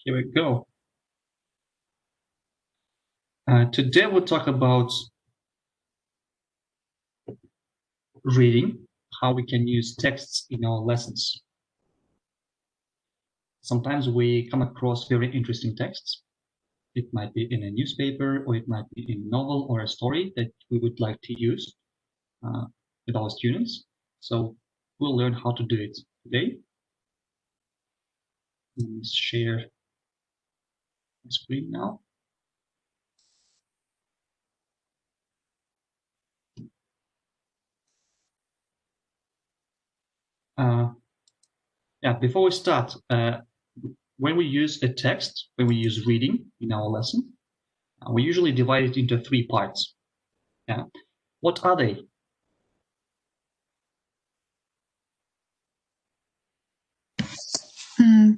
Here we go. Today we'll talk about reading, how we can use texts in our lessons. Sometimes we come across very interesting texts. It might be in a newspaper, or it might be in a novel or a story that we would like to use with our students. So we'll learn how to do it today. Let me share the screen now. Before we start, when we use a text, when we use reading in our lesson, we usually divide it into 3 parts. What are they?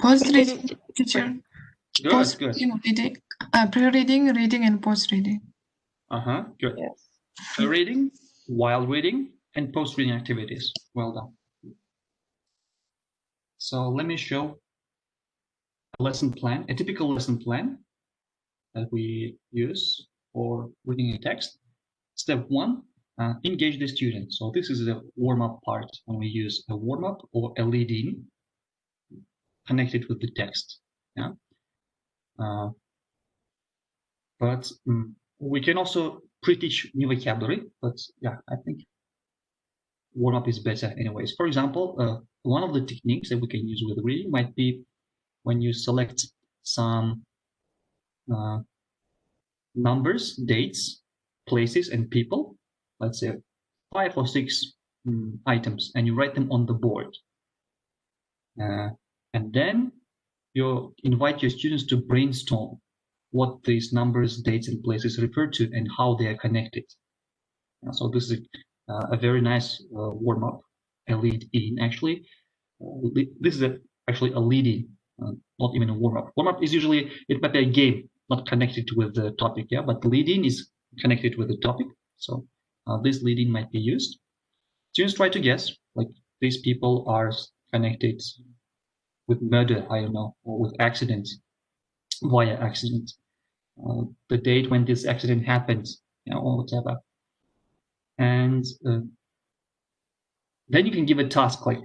Post-reading, teacher. Good, good. Reading, pre-reading, reading, and post-reading. Good. Yes. Pre-reading, while reading, and post-reading activities. Well done. So let me show a lesson plan, a typical lesson plan that we use for reading a text. Step 1, engage the student. So this is the warm-up part, when we use a warm-up or a lead-in connected with the text. But we can also pre-teach new vocabulary, but I think warm-up is better anyways. For example, one of the techniques that we can use with reading might be when you select some numbers, dates, places, and people, let's say 5 or 6 items, and you write them on the board. And then you invite your students to brainstorm what these numbers, dates, and places refer to and how they are connected. So this is a very nice warm-up, a lead-in actually. This is actually a lead-in, not even a warm-up. Warm-up is usually, it might be a game, not connected with the topic, but the lead-in is connected with the topic. So this lead-in might be used. Students try to guess, like these people are connected with murder, I don't know, or with accident, via accident. The date when this accident happened, or whatever. And then you can give a task like,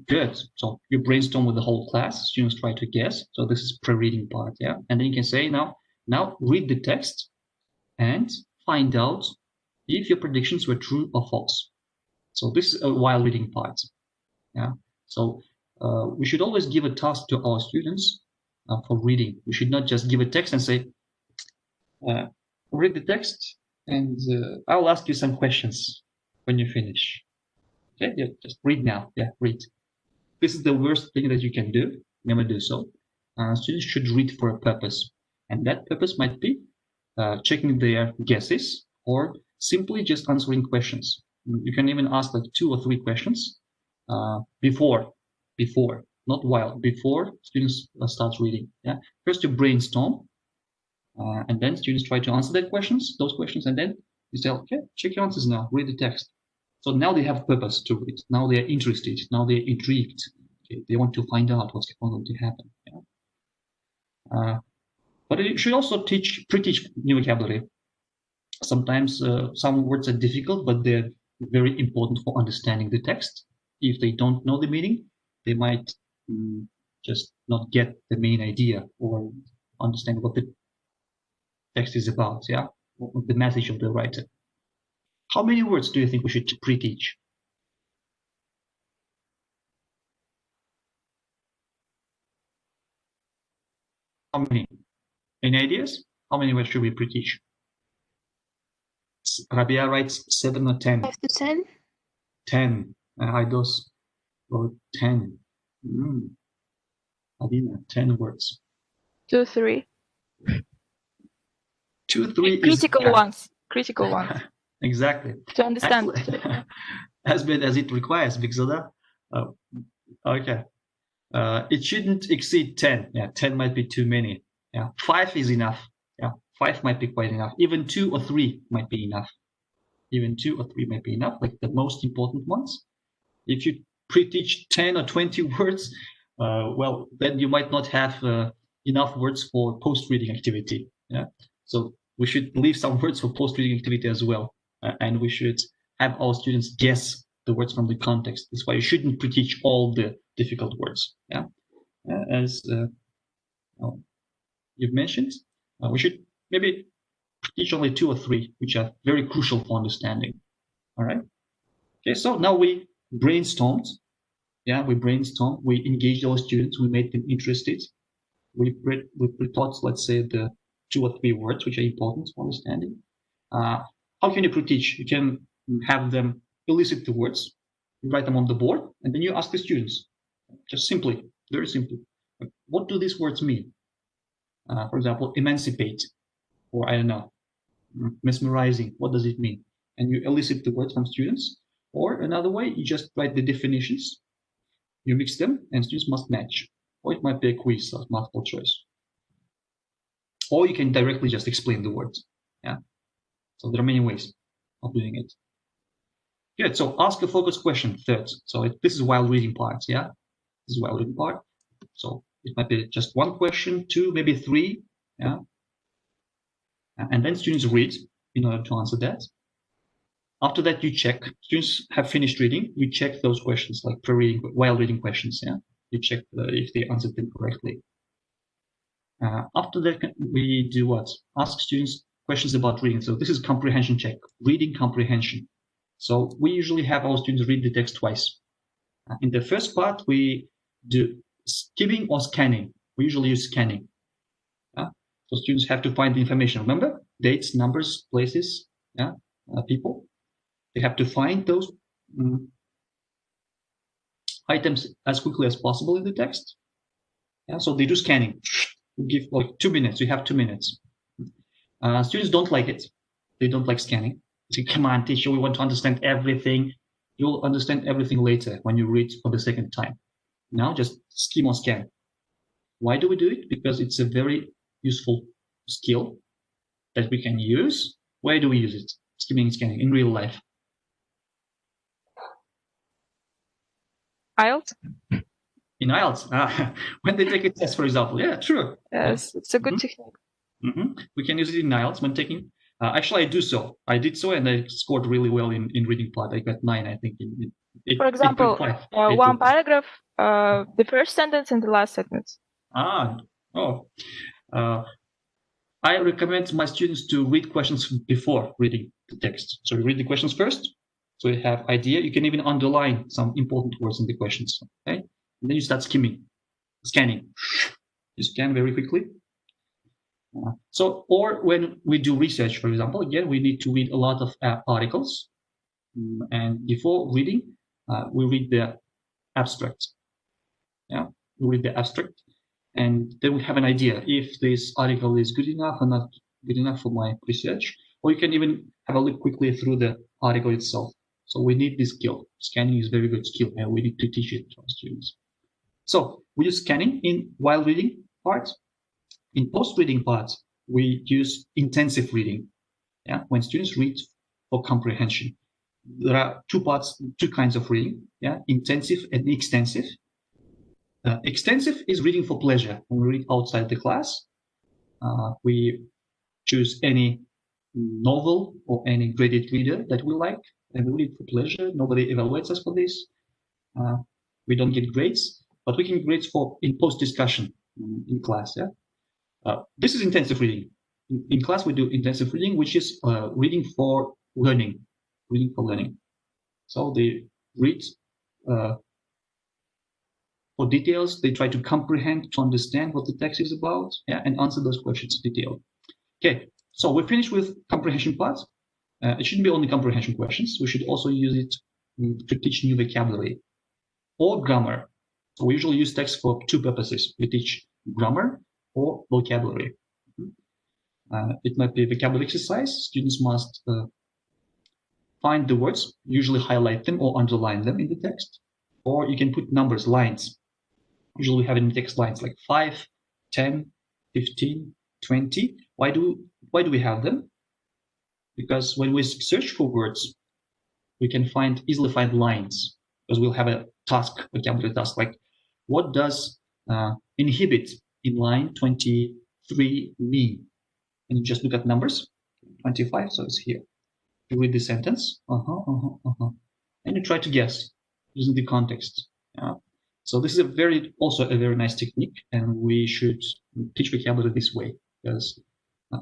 good. So you brainstorm with the whole class, students try to guess. So this is pre-reading part, And then you can say, now read the text and find out if your predictions were true or false. So this is a while reading part, So we should always give a task to our students for reading. We should not just give a text and say, read the text, and I'll ask you some questions when you finish. Okay, just read now. Read. This is the worst thing that you can do. Never do so. Students should read for a purpose, and that purpose might be checking their guesses or simply just answering questions. You can even ask like 2 or 3 questions before, not while, before students start reading. First you brainstorm, and then students try to answer those questions, and then you say, okay, check your answers now, read the text. So now they have purpose to read. Now they are interested. Now they're intrigued. Okay, they want to find out what's going to happen. But it should also pre-teach new vocabulary. Sometimes some words are difficult, but they're very important for understanding the text. If they don't know the meaning, they might just not get the main idea or understand what the text is about, what the message of the writer. How many words do you think we should pre-teach? How many? Any ideas? How many words should we pre-teach? Rabia writes 7 or 10. 5 to 10. 10. Aidos wrote 10. Adina, 10 words. 2, 3. 2, 3 critical ones. Critical ones. Exactly. To understand. As bad as it requires, Bigzada. Okay. It shouldn't exceed 10. 10 might be too many. 5 is enough. 5 might be quite enough. Even 2 or 3 might be enough. Even 2 or 3 might be enough, like the most important ones. If you pre-teach 10 or 20 words, well, then you might not have enough words for post-reading activity. Yeah, so we should leave some words for post-reading activity as well, and we should have our students guess the words from the context. That's why you shouldn't pre-teach all the difficult words. Yeah, as you've mentioned, we should maybe teach only 2 or 3, which are very crucial for understanding. All right. Okay, so now we brainstormed. Yeah, we brainstormed. We engaged our students. We made them interested. We taught, let's say, the 2 or 3 words which are important for understanding. How can you pre-teach? You can have them elicit the words, you write them on the board, and then you ask the students, just simply, very simply, what do these words mean? For example, emancipate, or I don't know, mesmerizing. What does it mean? And you elicit the words from students. Or another way, you just write the definitions, you mix them, and students must match. Or it might be a quiz or multiple choice. Or you can directly just explain the words. Yeah. So there are many ways of doing it. Good. So ask a focused question. Third. So this is while reading part. Yeah. This is while reading part. So it might be just 1 question, 2, maybe 3. Yeah. And then students read in order to answer that. After that, you check. Students have finished reading. You check those questions, like pre-reading, while reading questions. Yeah. You check if they answered them correctly. After that, we do what? Ask students questions about reading. So this is comprehension check, reading comprehension. So we usually have our students read the text twice. In the first part, we do skimming or scanning. We usually use scanning. So students have to find the information. Remember, dates, numbers, places, people. They have to find those items as quickly as possible in the text. Yeah, so they do scanning. You give like 2 minutes. You have 2 minutes. Students don't like it. They don't like scanning. They say, come on, teacher, we want to understand everything. You'll understand everything later when you read for the second time. Now just skim or scan. Why do we do it? Because it's a very useful skill that we can use. Where do we use it? Skimming and scanning in real life. IELTS? In IELTS, when they take a test, for example. Yeah, true. Yes, it's a good technique. We can use it in IELTS when taking. Actually, I do so. I did so, and I scored really well in reading part. I got 9, I think. For example, 8.5. one paragraph, the first sentence and the last sentence. I recommend my students to read questions before reading the text. So you read the questions first, so you have idea. You can even underline some important words in the questions. Okay, and then you start scanning. You scan very quickly. Or when we do research, for example, again, we need to read a lot of articles. And before reading, we read the abstract. Yeah, we read the abstract. And then we have an idea if this article is good enough or not good enough for my research. Or you can even have a look quickly through the article itself. So we need this skill. Scanning is a very good skill, and we need to teach it to our students. So we use scanning in while reading part. In post-reading part, we use intensive reading. Yeah, when students read for comprehension. There are 2 parts, 2 kinds of reading. Yeah, intensive and extensive. Extensive is reading for pleasure. When we read outside the class, we choose any novel or any graded reader that we like, and we read for pleasure. Nobody evaluates us for this. We don't get grades, but we can get grades in post-discussion in class. Yeah, this is intensive reading. In class, we do intensive reading, which is reading for learning. Reading for learning. So they read for details. They try to comprehend, to understand what the text is about, and answer those questions in detail. Okay, so we're finished with comprehension part. It shouldn't be only comprehension questions. We should also use it to teach new vocabulary or grammar. So we usually use text for 2 purposes. We teach grammar or vocabulary. It might be a vocabulary exercise. Students must find the words, usually highlight them or underline them in the text. Or you can put numbers, lines. Usually we have in the text lines like 5, 10, 15, 20. Why do we have them? Because when we search for words, we can easily find lines, because we'll have a task, vocabulary task, like what does inhibit in line 23 me. And you just look at numbers, 25, so it's here. You read the sentence, and you try to guess using the context. So this is also a very nice technique, and we should teach vocabulary this way, because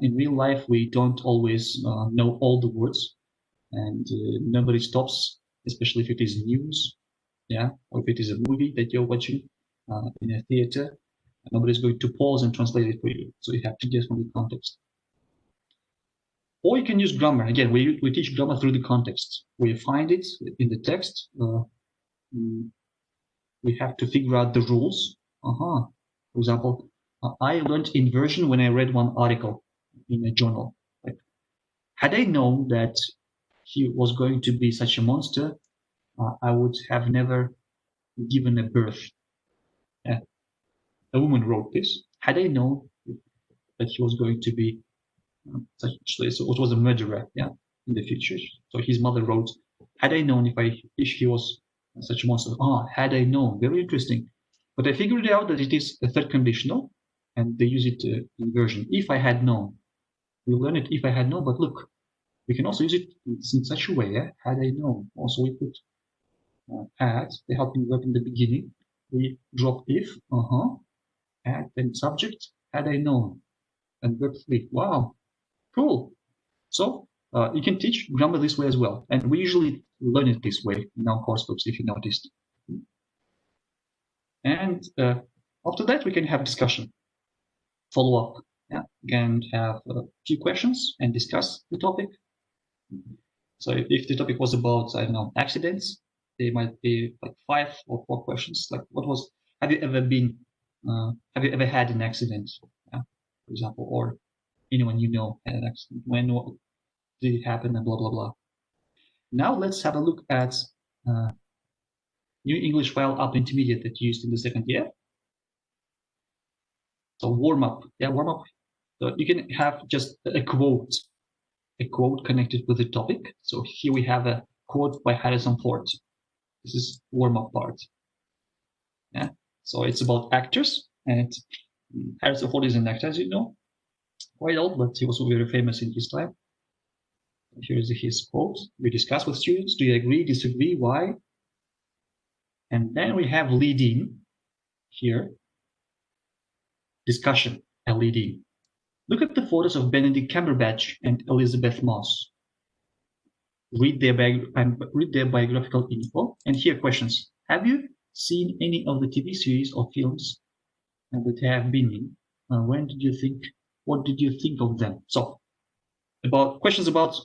in real life we don't always know all the words, and nobody stops, especially if it is news, or if it is a movie that you're watching in a theater. Nobody's going to pause and translate it for you, so you have to guess from the context. Or you can use grammar. Again, we teach grammar through the context. We find it in the text. We have to figure out the rules. For example, I learned inversion when I read one article in a journal. Like, had I known that he was going to be such a monster, I would have never given a birth. A woman wrote this. Had I known that he was going to be so it was a murderer, in the future. So his mother wrote, had I known if he was such a monster. Had I known. Very interesting. But I figured out that it is a third conditional, and they use it inversion. If I had known. We learn it if I had known, but look, we can also use it in such a way, had I known. Also we put had, the helping verb in the beginning. We drop if, had, then subject, had I known. And verb 3. Wow. Cool. So you can teach grammar this way as well. And we usually learn it this way in our course books, if you noticed. And after that, we can have discussion, follow up. We can have a few questions and discuss the topic. So if the topic was about, I don't know, accidents, there might be like 5 or 4 questions. Like, have you ever had an accident, for example, or anyone you know had an accident? When did it happen, and blah, blah, blah. Now let's have a look at New English File Up Intermediate that you used in the second year. So Warmup. Warmup. So you can have just a quote connected with the topic. So here we have a quote by Harrison Ford. This is warm-up part. So it's about actors, and Harrison Ford is an actor, as you know, quite old, but he was very famous in his time. Here is his quote. We discuss with students. Do you agree, disagree, why? And then we have leading here. Discussion, a leading. Look at the photos of Benedict Cumberbatch and Elizabeth Moss. Read their biographical info, and here questions. Have you seen any of the TV series or films that they have been in? What did you think of them? So, questions about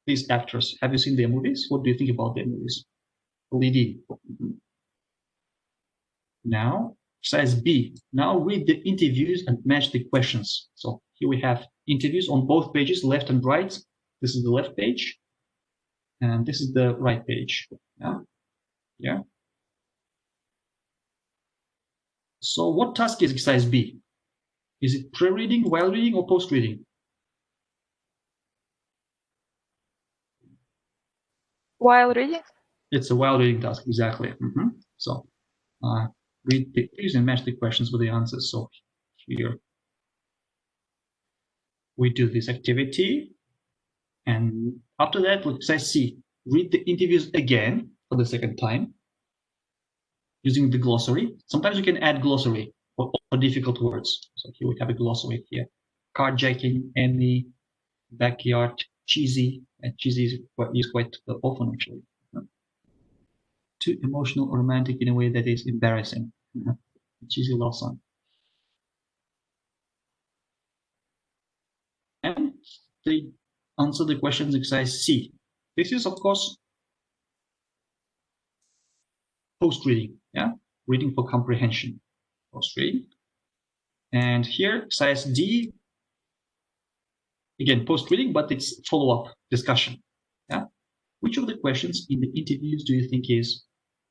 these actors. Have you seen their movies? What do you think about their movies? Leading. Now, exercise B. Now read the interviews and match the questions. So here we have interviews on both pages, left and right. This is the left page, and this is the right page. Yeah. So what task is exercise B? Is it pre-reading, while reading, or post-reading? While reading? It's a while reading task, exactly. So read the interviews and match the questions with the answers. So here we do this activity. And after that, exercise C, read the interviews again for the second time using the glossary. Sometimes you can add glossary for difficult words. So here we have a glossary here. Carjacking, Emmy, backyard, cheesy, and cheesy is used quite often actually. Too emotional or romantic in a way that is embarrassing. Cheesy love song. And they answer the questions exercise C. This is, of course, post-reading, reading for comprehension, post-reading. And here, exercise D, again, post-reading, but it's follow-up discussion. Which of the questions in the interviews do you think is,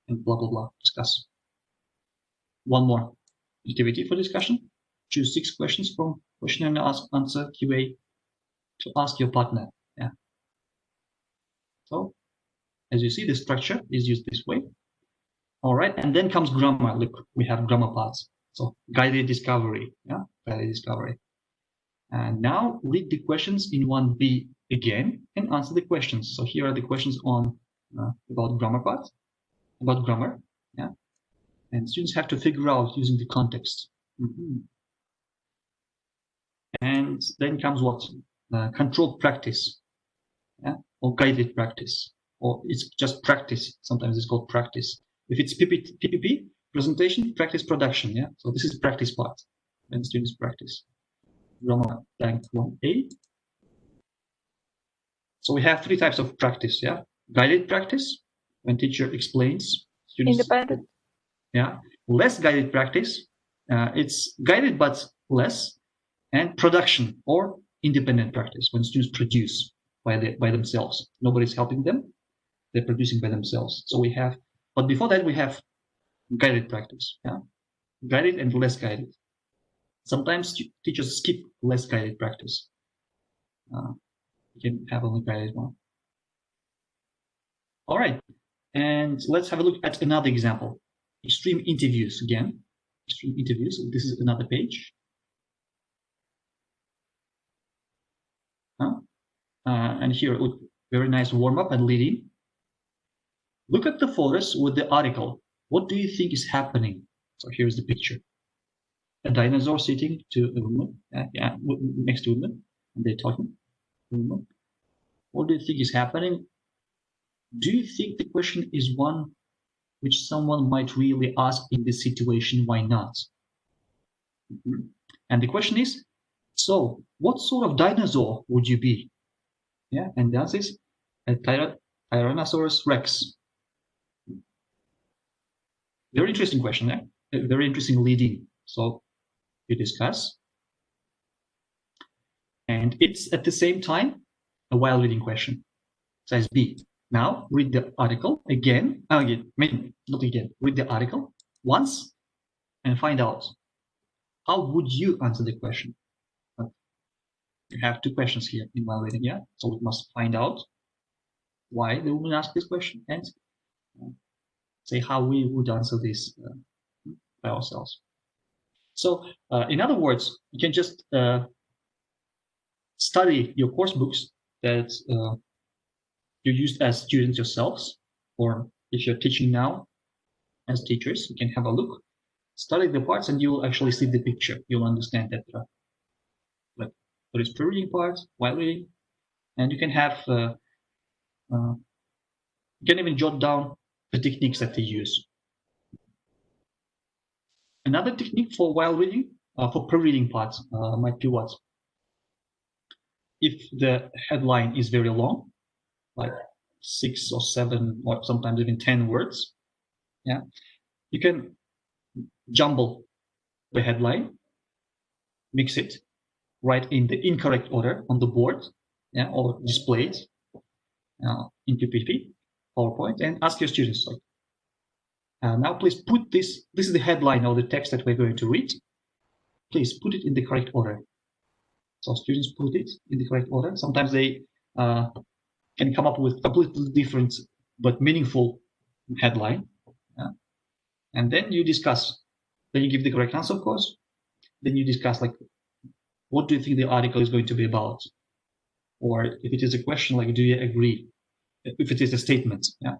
and blah, blah, blah, discuss. One more activity for discussion. Choose 6 questions from question and answer QA to ask your partner. So, as you see, the structure is used this way. All right, and then comes grammar. Look, we have grammar parts. So guided discovery, yeah, guided discovery. And now read the questions in 1B again and answer the questions. So here are the questions on about grammar part, about grammar, yeah. And students have to figure out using the context. And then comes what? Controlled practice, yeah, or guided practice, or it's just practice. Sometimes it's called practice. If it's PPP, presentation, practice, production, yeah. So this is practice part, when students practice. Grammar Bank 1A. So we have 3 types of practice, yeah. Guided practice, when teacher explains, students. Independent. Yeah. Less guided practice, it's guided but less. And production or independent practice, when students produce by themselves. Nobody's helping them. They're producing by themselves. So we have, but before that we have guided practice, yeah, guided and less guided. Sometimes teachers skip less guided practice. You can have only guided one. All right, and let's have a look at another example. Extreme interviews again. Extreme interviews. This is another page. And here, look, very nice warm-up and leading. Look at the photos with the article. What do you think is happening? So here's the picture. A dinosaur sitting to a woman, next to a woman, and they're talking. What do you think is happening? Do you think the question is one which someone might really ask in this situation? Why not? And the question is, so what sort of dinosaur would you be? Yeah, and the answer is a Tyrannosaurus Rex. Very interesting question, eh? Very interesting leading. So you discuss. And it's at the same time a while reading question. Size B. Now read the article again. Not again. Read the article once and find out how would you answer the question. You have 2 questions here in while reading, yeah. So we must find out why the woman asked this question and say how we would answer this by ourselves. So in other words, you can just study your course books that you used as students yourselves, or if you're teaching now as teachers, you can have a look, study the parts, and you'll actually see the picture. You'll understand that like there is pre-reading part, while reading, and you can have you can even jot down the techniques that they use. Another technique for while reading, for pre-reading parts, might be what? If the headline is very long, like 6 or 7 or sometimes even 10 words, yeah, you can jumble the headline, mix it, write in the incorrect order on the board, yeah, or display it in PPT, PowerPoint, and ask your students, like, now please put this is the headline or the text that we're going to read. Please put it in the correct order. So students put it in the correct order. Sometimes they can come up with completely different but meaningful headline. Yeah? And then you discuss. Then you give the correct answer, of course. Then you discuss, like, what do you think the article is going to be about? Or if it is a question, like, do you agree? If it is a statement, yeah,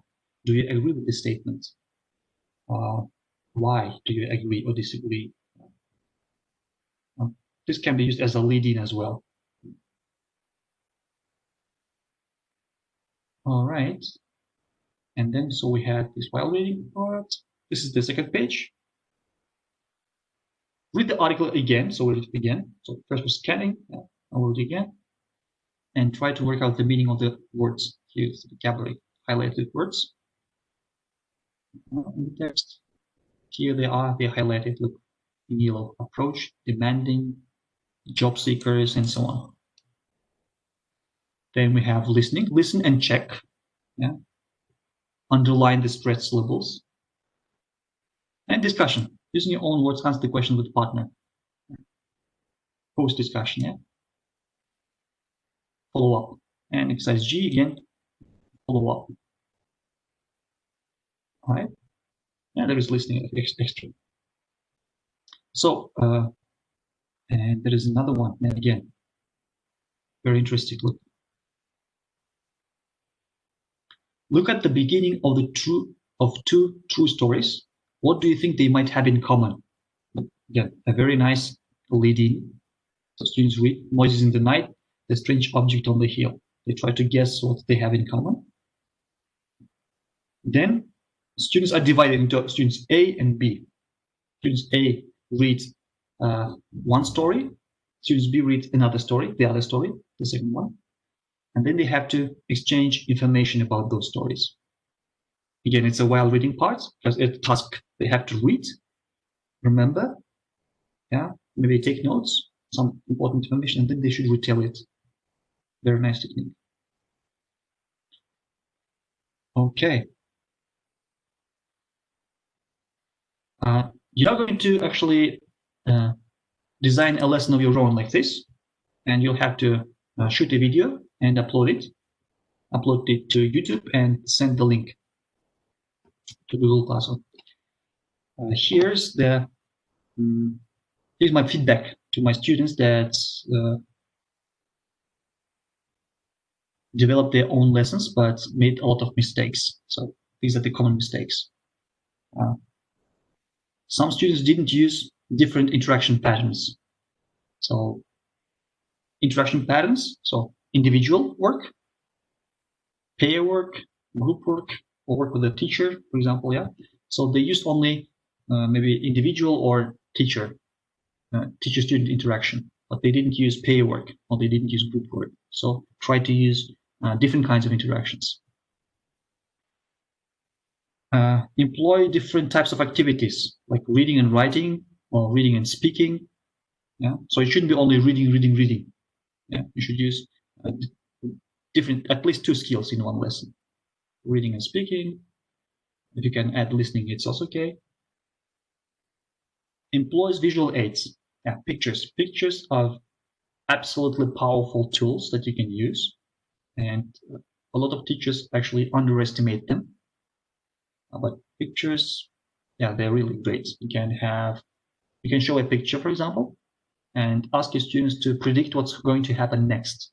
do you agree with the statement? Why do you agree or disagree? This can be used as a lead-in as well. All right. And then, so we had this while reading part. This is the second page. Read the article again. So we'll read it again. So first we're scanning. I'll read it again. And try to work out the meaning of the words. Here's the vocabulary, highlighted words in the text. Here they are, they're highlighted, look, in yellow. Approach, demanding, job seekers, and so on. Then we have listening. Listen and check. Yeah. Underline the stress levels. And discussion. Using your own words, answer the question with partner. Post discussion, yeah. Follow up. And exercise G again, follow up. All right. Yeah, there is listening extra. So, and there is another one, and again, very interesting. Look at the beginning of two true stories. What do you think they might have in common? Again, a very nice lead-in. So students read Noises in the Night, The Strange Object on the Hill. They try to guess what they have in common. Then students are divided into students A and B. Students A read one story. Students B read another story, the other story, the second one. And then they have to exchange information about those stories. Again, it's a while reading part, because it's a task they have to read, remember, yeah, maybe take notes, some important information, and then they should retell it. Very nice technique. Okay. You're going to actually design a lesson of your own like this, and you'll have to shoot a video and upload it to YouTube and send the link to Google Classroom. Here's my feedback to my students that developed their own lessons but made a lot of mistakes. So these are the common mistakes. Some students didn't use different interaction patterns. So interaction patterns, so individual work, pair work, group work, or work with a teacher, for example, yeah. So they used only maybe individual or teacher-student interaction, but they didn't use pair work or they didn't use group work. So try to use different kinds of interactions. Employ different types of activities like reading and writing or reading and speaking. Yeah, so it shouldn't be only reading. Yeah, you should use different, at least 2 skills in one lesson: reading and speaking. If you can add listening, it's also okay. Employs visual aids. Yeah, pictures. Pictures are absolutely powerful tools that you can use, and a lot of teachers actually underestimate them. But pictures, yeah, they're really great. You can show a picture, for example, and ask your students to predict what's going to happen next.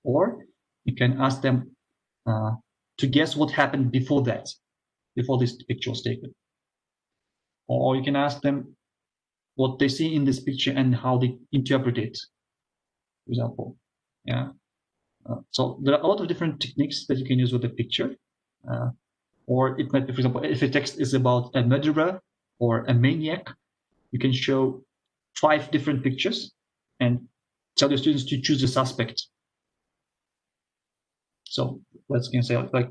Or you can ask them to guess what happened before this picture was taken. Or you can ask them what they see in this picture and how they interpret it, for example. Yeah. So there are a lot of different techniques that you can use with a picture. Or it might be, for example, if a text is about a murderer or a maniac, you can show 5 different pictures and tell your students to choose a suspect. So let's say like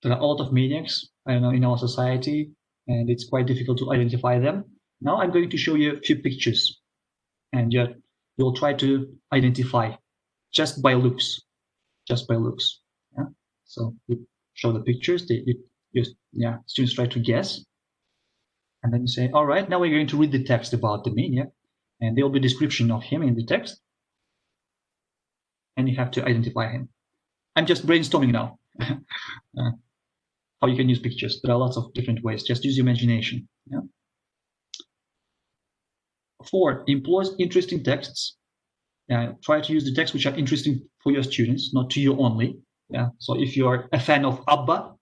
there are a lot of maniacs, I know, in our society, and it's quite difficult to identify them. Now I'm going to show you a few pictures, and you'll try to identify just by looks. Yeah? So you show the pictures, students try to guess, and then you say, all right, now we're going to read the text about the maniac, and there will be a description of him in the text, and you have to identify him. I'm just brainstorming now. How you can use pictures. There are lots of different ways. Just use your imagination. Yeah? 4, employs interesting texts. Try to use the texts which are interesting for your students, not to you only. Yeah. So if you are a fan of ABBA,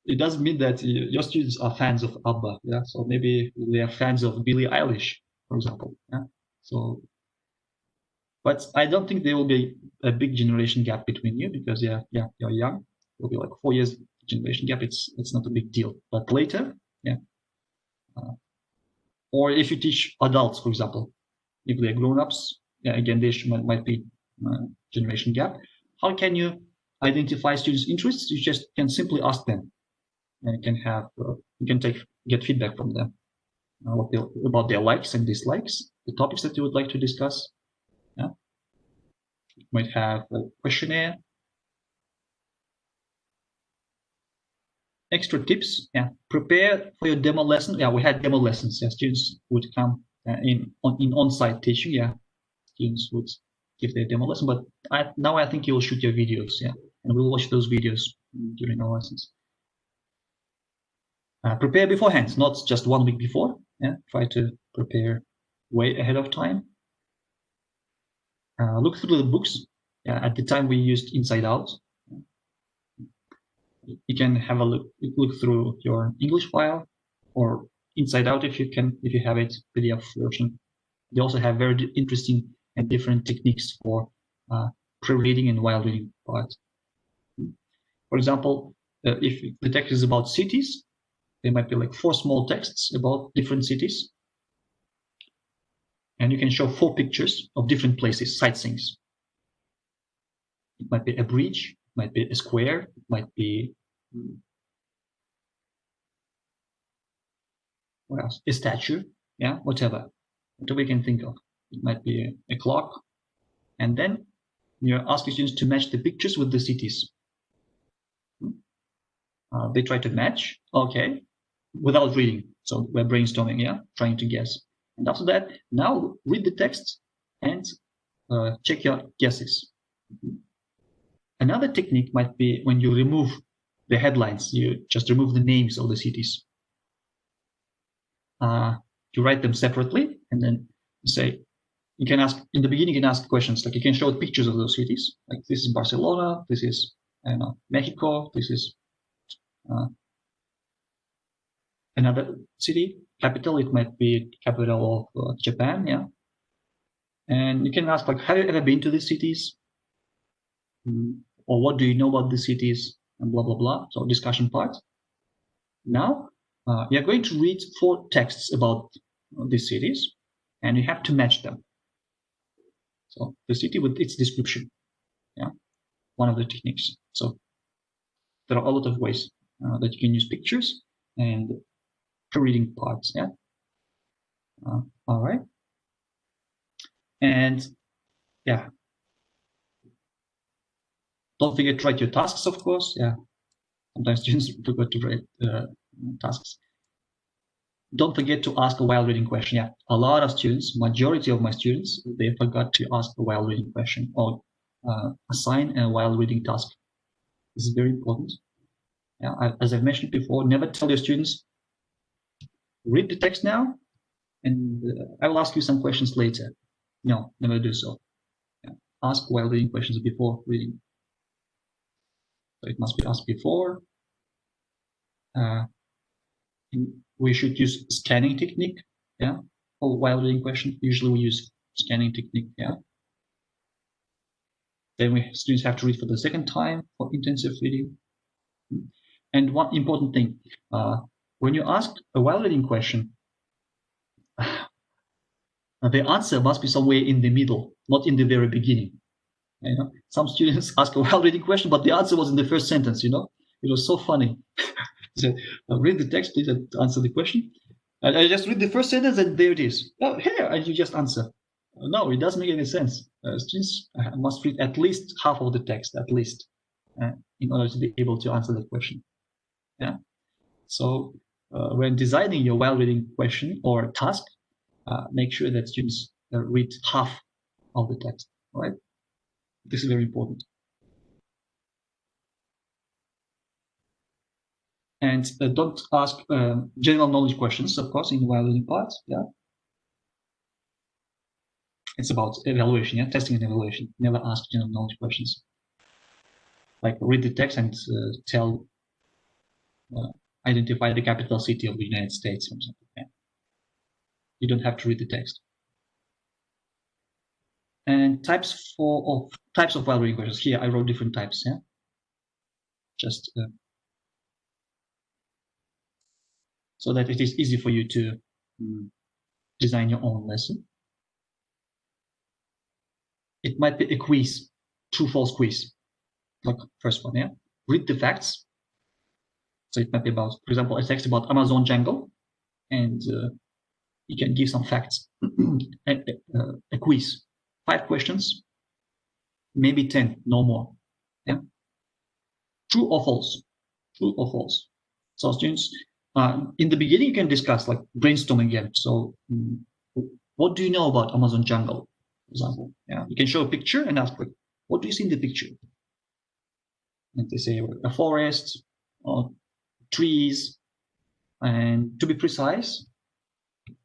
it doesn't mean that your students are fans of ABBA. Yeah. So maybe they are fans of Billie Eilish, for example. Yeah. So, but I don't think there will be a big generation gap between you because you're young. It'll be like 4 years generation gap. It's not a big deal. But later, yeah. Or if you teach adults, for example, if they're grown-ups, yeah, again, there might be generation gap. How can you identify students' interests? You just can simply ask them, and you can get feedback from them about their likes and dislikes, the topics that you would like to discuss. Yeah, you might have a questionnaire. Extra tips, yeah. Prepare for your demo lesson. Yeah, we had demo lessons. Yeah, students would come in on-site teaching. Yeah, students would give their demo lesson. But now I think you'll shoot your videos. Yeah, and we'll watch those videos during our lessons. Prepare beforehand, not just 1 week before. Yeah, try to prepare way ahead of time. Look through the books. At the time we used Inside Out. You can have a look through your English file or Inside Out if you have it, PDF version. They also have very interesting and different techniques for pre-reading and while reading part. For example, if the text is about cities, there might be like 4 small texts about different cities. And you can show 4 pictures of different places, sightseeings. It might be a bridge, it might be a square, it might be what else? A statue, yeah, whatever we can think of. It might be a clock. And then you ask your students to match the pictures with the cities. They try to match, okay, without reading. So we're brainstorming, yeah, trying to guess. And after that, now read the text and check your guesses. Another technique might be when you remove the headlines, you just remove the names of the cities. You write them separately, and then say, you can ask, in the beginning, you can ask questions, like you can show pictures of those cities. Like this is Barcelona, this is, I don't know, Mexico, this is another city, capital, it might be capital of Japan, yeah. And you can ask, like, have you ever been to these cities? Or what do you know about the cities? And blah, blah, blah. So discussion part. Now, you're going to read 4 texts about these cities, and you have to match them. So the city with its description, yeah, one of the techniques. So there are a lot of ways that you can use pictures and pre-reading parts, yeah. All right. And yeah, don't forget to write your tasks, of course. Yeah, sometimes students forget to write tasks. Don't forget to ask a while reading question. Yeah, a lot of students, majority of my students, they forgot to ask a while reading question or assign a while reading task. This is very important. Yeah, as I've mentioned before, never tell your students, read the text now, and I will ask you some questions later. No, never do so. Yeah. Ask while reading questions before reading. So it must be asked before. We should use scanning technique, yeah, for while reading question. Usually we use scanning technique, yeah. Then students have to read for the second time for intensive reading. And one important thing, when you ask a while reading question, the answer must be somewhere in the middle, not in the very beginning. You know, some students ask a while reading question, but the answer was in the first sentence. You know, it was so funny. So read the text, please, and answer the question. And I just read the first sentence, and there it is. Oh, here, and you just answer. No, it doesn't make any sense. Students must read at least half of the text, at least, in order to be able to answer the question. Yeah. So when designing your while reading question or task, make sure that students read half of the text. All right. This is very important. And don't ask general knowledge questions, of course, in the while reading part. Yeah. It's about evaluation, yeah, testing and evaluation. Never ask general knowledge questions. Like read the text and identify the capital city of the United States, for example. Yeah. You don't have to read the text. And types of while reading questions. Here I wrote different types. Yeah. Just so that it is easy for you to design your own lesson. It might be a quiz, true-false quiz, like first one, yeah? Read the facts. So it might be about, for example, a text about Amazon jungle, and you can give some facts. A quiz, 5 questions, maybe 10, no more, yeah? True or false? True or false? So students, in the beginning, you can discuss, like brainstorming again. So what do you know about Amazon jungle? For example, yeah, you can show a picture and ask, like, what do you see in the picture? and they say a forest or trees. And to be precise,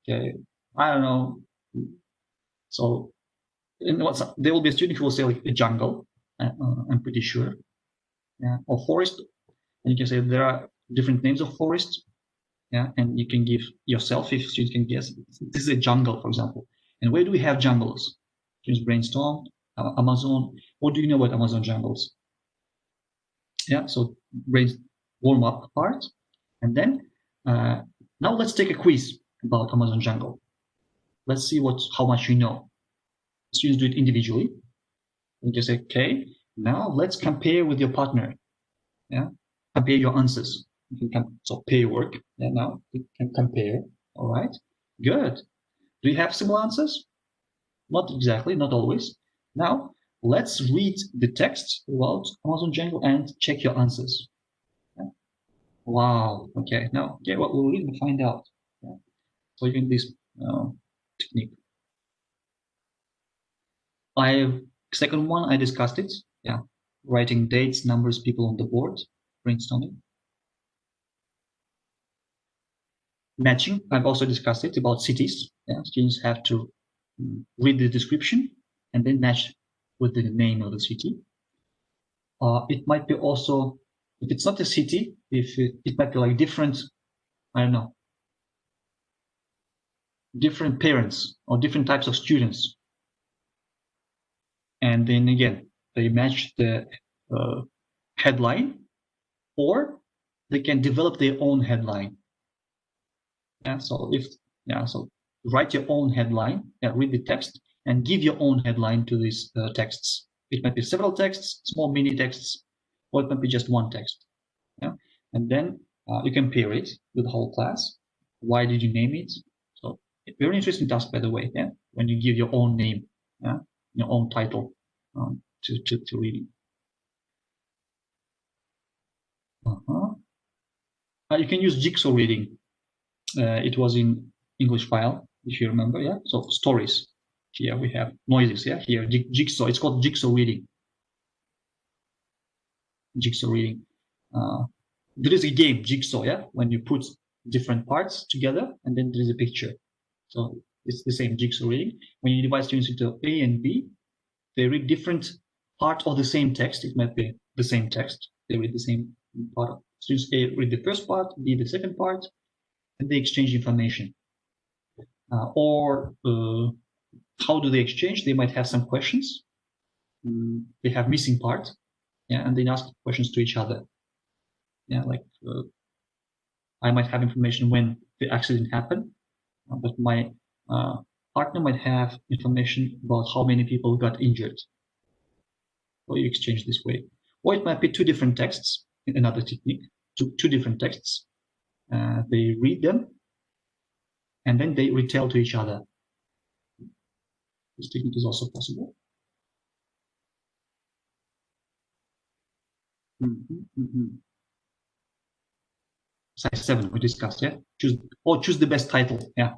okay, I don't know. So there will be a student who will say like a jungle. I'm pretty sure, yeah, or forest. And you can say there are different names of forests, yeah, and you can give yourself, if students can guess, this is a jungle, for example. And where do we have jungles? Just brainstorm. Amazon. What do you know about Amazon jungles? Yeah, so warm up part, and then now let's take a quiz about Amazon jungle. Let's see how much you know. Students do it individually. You just say, okay, now let's compare with your partner. Yeah, compare your answers. So pair work. Yeah, now you can compare. All right, good. Do you have similar answers? Not exactly, not always. Now let's read the text about Amazon jungle and check your answers. Yeah. Wow. Okay. Now, okay, what we'll read and find out. Yeah. So using this technique. Second one, I discussed it. Yeah, writing dates, numbers, people on the board, brainstorming. Matching, I've also discussed it about cities. Yeah, students have to read the description and then match with the name of the city. It might be also, if it's not a city, if it might be like different, I don't know, different parents or different types of students. And then again, they match the headline, or they can develop their own headline. Yeah, so write your own headline, read the text, and give your own headline to these texts. It might be several texts, small mini texts, or it might be just one text. Yeah, and then you can pair it with the whole class. Why did you name it? So very interesting task, by the way. Yeah, when you give your own name, yeah, your own title to reading. You can use Jigsaw Reading. It was in English file, if you remember. Yeah. So stories. Here we have noises. Yeah. Here Jigsaw. It's called Jigsaw Reading. Jigsaw Reading. There is a game, Jigsaw. Yeah. When you put different parts together, and then there is a picture. So it's the same, Jigsaw Reading. When you divide students into A and B, they read different part of the same text. It might be the same text. They read the same part. Students A read the first part, B the second part, and they exchange information. Or how do they exchange? They might have some questions. They have missing part, yeah, and they ask questions to each other. Yeah, like I might have information when the accident happened, but my partner might have information about how many people got injured. Or you exchange this way. Or it might be two different texts in another technique, two different texts. They read them, and then they retell to each other. This technique is also possible. Size 7 we discussed, yeah. Choose the best title, yeah.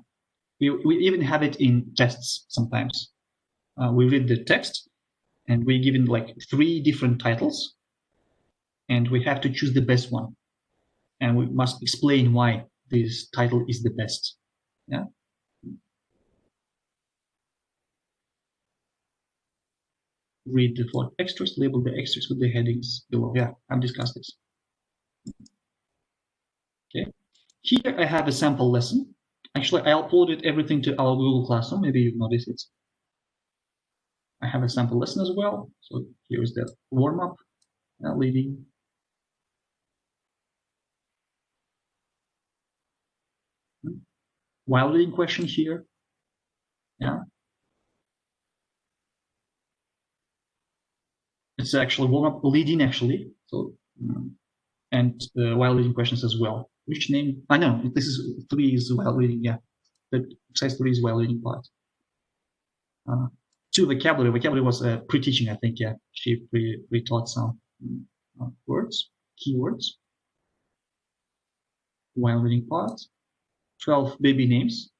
We even have it in tests sometimes. We read the text, and we're given like 3 different titles, and we have to choose the best one, and we must explain why this title is the best, yeah. Read the 4 extras, label the extras with the headings below. Yeah, I've discussed this. Okay, here I have a sample lesson. Actually, I uploaded everything to our Google Classroom. Maybe you've noticed it. I have a sample lesson as well. So here is the warm-up, leading. While reading question here. Yeah. It's actually warm-up leading actually. So and while reading questions as well. Which name? I know this is 3 is while reading. Yeah, the exercise 3 is while reading part. 2 vocabulary. Vocabulary was pre-teaching, I think. Yeah, she pre-taught some words, keywords. While reading part. 12 baby names.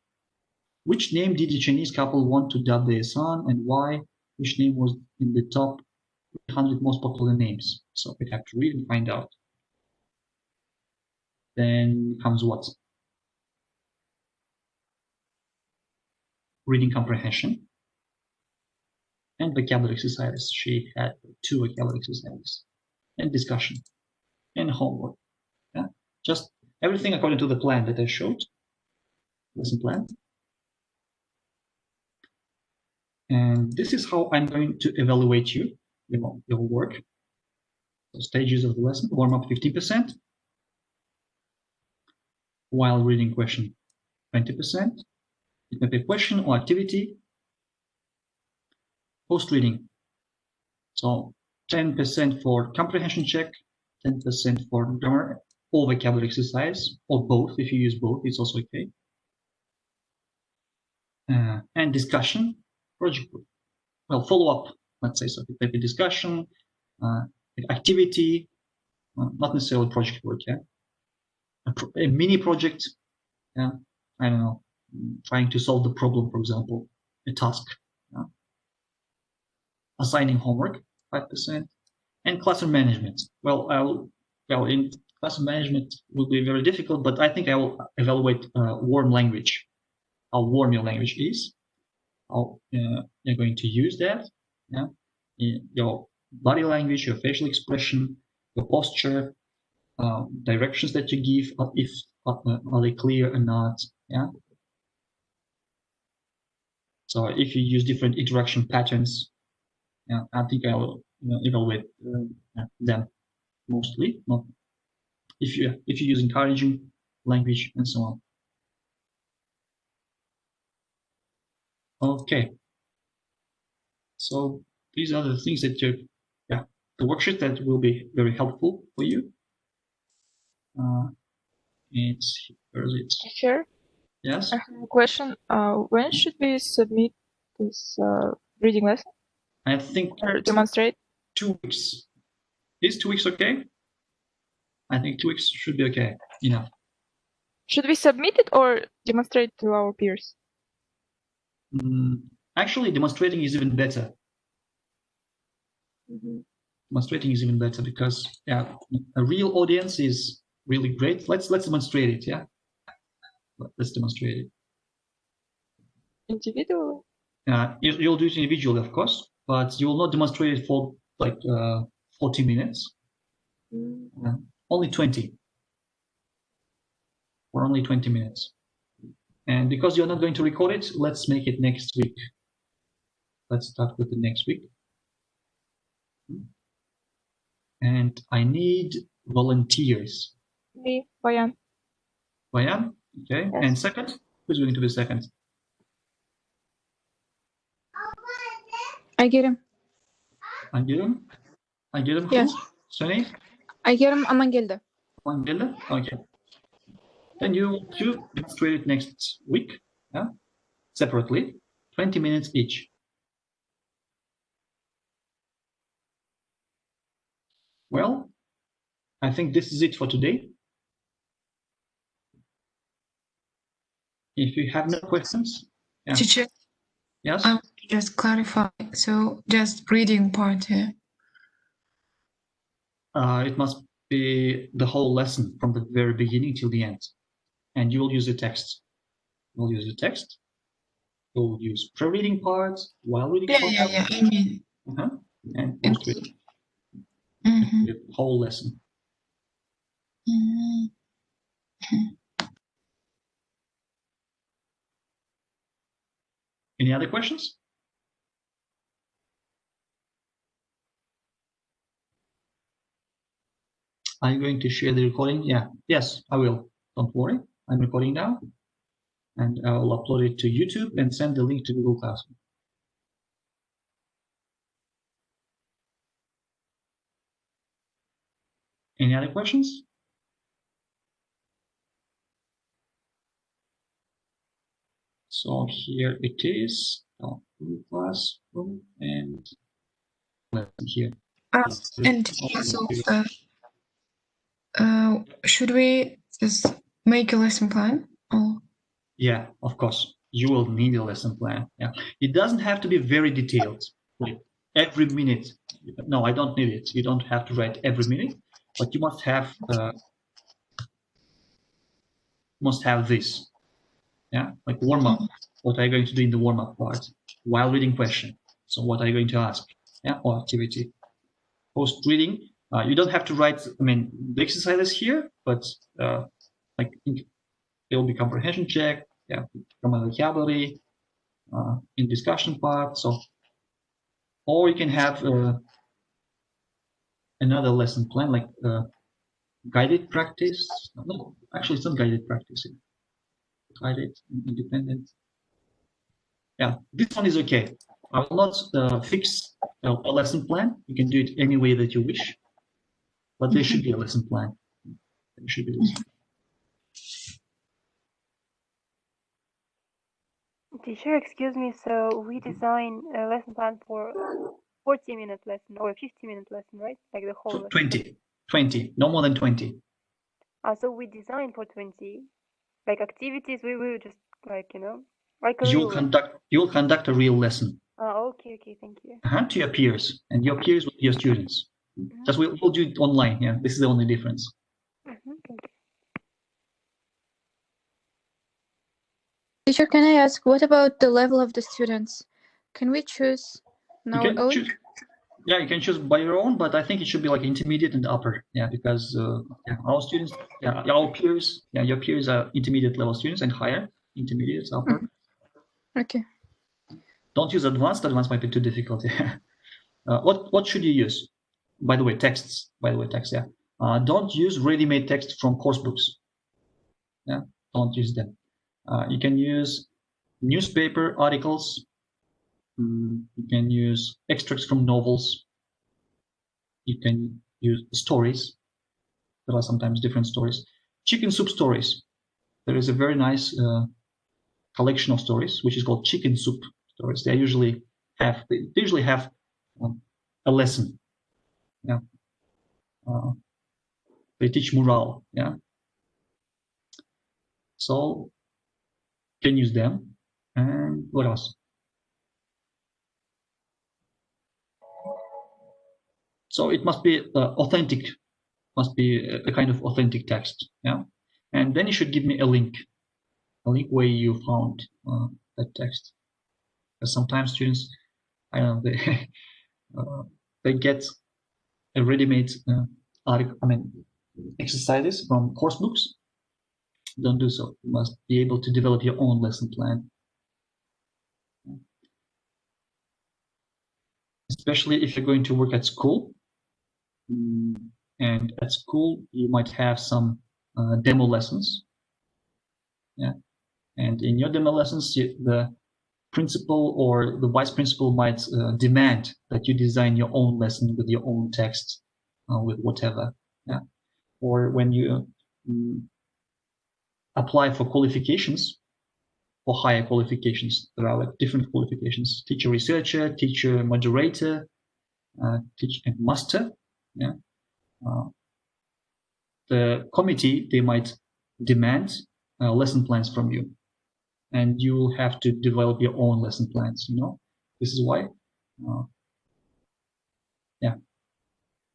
Which name did the Chinese couple want to dub their son, and why? Which name was in the top 100 most popular names. So we have to read and find out. Then comes what? Reading comprehension and vocabulary exercises. She had 2 vocabulary exercises and discussion and homework. Yeah, just everything according to the plan that I showed. Lesson plan. And this is how I'm going to evaluate you, your work. So stages of the lesson: warm up 50%, while reading question 20%. It may be a question or activity. Post reading. So 10% for comprehension check, 10% for grammar or vocabulary exercise, or both. If you use both, it's also okay. And discussion, project work. Well, follow up, let's say. So it may be discussion, activity, not necessarily project work. Yeah, a mini project. Yeah, I don't know, trying to solve the problem, for example, a task. Yeah? Assigning homework, 5%, and classroom management. Well, in classroom management will be very difficult, but I think I will evaluate warm language, how warm your language is, how you're going to use that, yeah, your body language, your facial expression, your posture, directions that you give, if are they clear or not, yeah. So if you use different interaction patterns, yeah, I think I will evaluate them mostly. Not if you use encouraging language and so on. Okay. So these are the things that the worksheet that will be very helpful for you. Where is it? Sure. Yes. I have a question. When should we submit this reading lesson? I think or demonstrate? 2 weeks. Is 2 weeks okay? I think 2 weeks should be okay. Enough. Should we submit it or demonstrate to our peers? Actually, demonstrating is even better. Mm-hmm. Demonstrating is even better because a real audience is really great. Let's demonstrate it. Yeah. Let's demonstrate it. Individually? You'll do it individually, of course, but you will not demonstrate it for like 40 minutes. Only 20. For only 20 minutes. And because you're not going to record it, let's make it next week. Let's start with the next week. And I need volunteers. Me, Bayan. Bayan? Okay. Yes. And second? Who's going to be second? Aygerim. Aygerim? Aygerim who? Yes. Sunny? Aygerim Amangelde. Amangelde? Okay. Then you two demonstrate it next week, yeah? Separately, 20 minutes each. Well, I think this is it for today. If you have no questions, yeah. Teacher, Yes? I want to just clarify. So just reading part here. It must be the whole lesson from the very beginning till the end. And you will use the text. You'll use the text. You'll use pre-reading part, while reading part. Yeah. I mean, and post-reading. The whole lesson. Any other questions? Are you going to share the recording? Yeah. Yes, I will. Don't worry. I'm recording now. And I will upload it to YouTube and send the link to Google Classroom. Any other questions? So here it is, Google Classroom, and here. and so, should we just make a lesson plan? Or? Yeah, of course. You will need a lesson plan. Yeah, it doesn't have to be very detailed. every minute. No, I don't need it. You don't have to write every minute, but you must have this. Yeah, like warm up. What are you going to do in the warm up part while reading question? So what are you going to ask? Yeah, or activity. Post reading, you don't have to write. I mean, the exercises here, but like it will be comprehension check. Yeah, common vocabulary in discussion part. So, or you can have another lesson plan like guided practice. No, actually, it's not guided practice. Guided, independent. Yeah, this one is okay. I will not fix a lesson plan. You can do it any way that you wish, but there should be a lesson plan. There should be a lesson. Teacher, excuse me, so we design a lesson plan for 40-minute lesson or 50-minute lesson, right? Like the whole lesson. 20, no more than 20. So we design for 20. Like activities, we will just like, like a You'll real conduct a real lesson. Okay, thank you. To your peers, and your peers will be your students. Just we'll do it online. Yeah, this is the only difference. Thank you. Teacher, can I ask, what about the level of the students? Can we choose our own? Yeah, you can choose by your own, but I think it should be like intermediate and upper. Yeah, because our students, our peers, your peers are intermediate level students and higher, intermediate, upper. Okay. Don't use advanced. Advanced might be too difficult. Yeah. What should you use? By the way, texts. Yeah. Don't use ready-made text from course books. Yeah, don't use them. You can use newspaper articles. You can use extracts from novels. You can use stories. There are sometimes different stories. Chicken soup stories. There is a very nice collection of stories, which is called chicken soup stories. They usually have a lesson. Yeah. They teach morale. Yeah. So you can use them. And what else? So it must be authentic. Must be a kind of authentic text. Yeah. And then you should give me a link where you found that text. Because sometimes students, I don't know, they get a ready-made exercises from course books. Don't do so. You must be able to develop your own lesson plan. Especially if you're going to work at school. And at school, you might have some demo lessons. Yeah. And in your demo lessons, the principal or the vice principal might demand that you design your own lesson with your own text, with whatever. Yeah. Or when you apply for qualifications, for higher qualifications, there are like different qualifications: teacher researcher, teacher moderator, teacher and master. Yeah. The committee, they might demand lesson plans from you, and you will have to develop your own lesson plans. This is why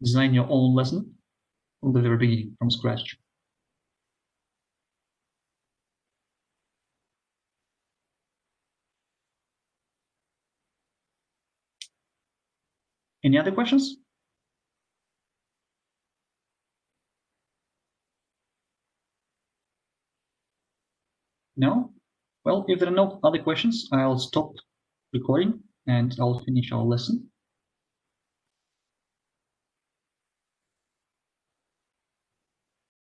design your own lesson from the very beginning, from scratch. Any other questions? No? Well, if there are no other questions, I'll stop recording and I'll finish our lesson.